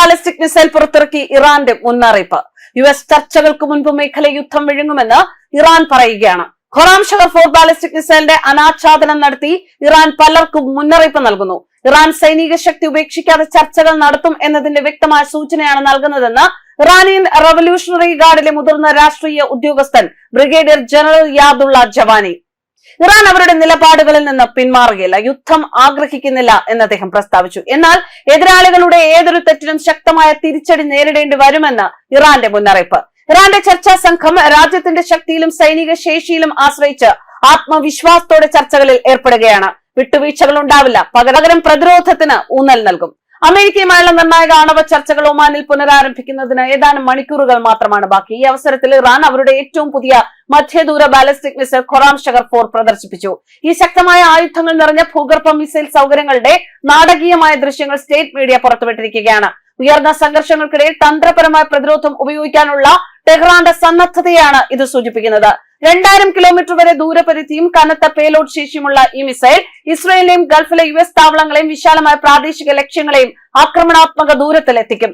Ballistic missile പുറത്തിറക്കി ഇറാന്റെ മുന്നറിയിപ്പ്. US ചർച്ചകൾക്ക് മുൻപ് മേഖല യുദ്ധം വിഴുങ്ങുമെന്ന് ഇറാൻ പറയുകയാണ്. ഖൊറാം ഷഹർ 4 ബാലിസ്റ്റിക് മിസൈലിന്റെ അനാച്ഛാദനം നടത്തി ഇറാൻ പലർക്കും മുന്നറിയിപ്പ് നൽകുന്നു. ഇറാൻ സൈനിക ശക്തി ഉപേക്ഷിക്കാതെ ചർച്ചകൾ നടത്തും എന്നതിന്റെ വ്യക്തമായ സൂചനയാണ് നൽകുന്നതെന്ന് ഇറാനിയൻ റവല്യൂഷണറി ഗാർഡിലെ മുതിർന്ന രാഷ്ട്രീയ ഉദ്യോഗസ്ഥൻ ബ്രിഗേഡിയർ ജനറൽ യാദുള്ള ജവാനി. ഇറാൻ അവരുടെ നിലപാടുകളിൽ നിന്ന് പിന്മാറുകയില്ല, യുദ്ധം ആഗ്രഹിക്കുന്നില്ല എന്ന് അദ്ദേഹം പ്രസ്താവിച്ചു. എന്നാൽ എതിരാളികളുടെ ഏതൊരു തെറ്റിനും ശക്തമായ തിരിച്ചടി നേരിടേണ്ടി വരുമെന്ന് ഇറാന്റെ മുന്നറിയിപ്പ്. ഇറാന്റെ ചർച്ചാ സംഘം രാജ്യത്തിന്റെ ശക്തിയിലും സൈനിക ശേഷിയിലും ആശ്രയിച്ച് ആത്മവിശ്വാസത്തോടെ ചർച്ചകളിൽ ഏർപ്പെടുകയാണ്. വിട്ടുവീഴ്ചകൾ ഉണ്ടാവില്ല, പകരം പ്രതിരോധത്തിന് ഊന്നൽ നൽകും. അമേരിക്കയുമായുള്ള നിർണായക ആണവ ചർച്ചകൾ ഒമാനിൽ പുനരാരംഭിക്കുന്നതിന് ഏതാനും മണിക്കൂറുകൾ മാത്രമാണ് ബാക്കി. ഈ അവസരത്തിൽ ഇറാൻ അവരുടെ ഏറ്റവും പുതിയ മധ്യദൂര ബാലിസ്റ്റിക് മിസൈൽ ഖൊറാം ഷഹർ 4 പ്രദർശിപ്പിച്ചു. ഈ ശക്തമായ ആയുധങ്ങൾ നിറഞ്ഞ ഭൂഗർഭ മിസൈൽ സൗകര്യങ്ങളുടെ നാടകീയമായ ദൃശ്യങ്ങൾ സ്റ്റേറ്റ് മീഡിയ പുറത്തുവിട്ടിരിക്കുകയാണ്. ഉയർന്ന സംഘർഷങ്ങൾക്കിടയിൽ തന്ത്രപരമായ പ്രതിരോധം ഉപയോഗിക്കാനുള്ള ടെഹ്റാന്റെ സന്നദ്ധതയാണ് ഇത് സൂചിപ്പിക്കുന്നത്. 2000 കിലോമീറ്റർ വരെ ദൂരപരിധിയും കനത്ത പേലോഡ് ശേഷിയുമുള്ള ഈ മിസൈൽ ഇസ്രയേലിലെയും ഗൾഫിലെ US താവളങ്ങളെയും വിശാലമായ പ്രാദേശിക ലക്ഷ്യങ്ങളെയും ആക്രമണാത്മക ദൂരത്തിൽ എത്തിക്കും.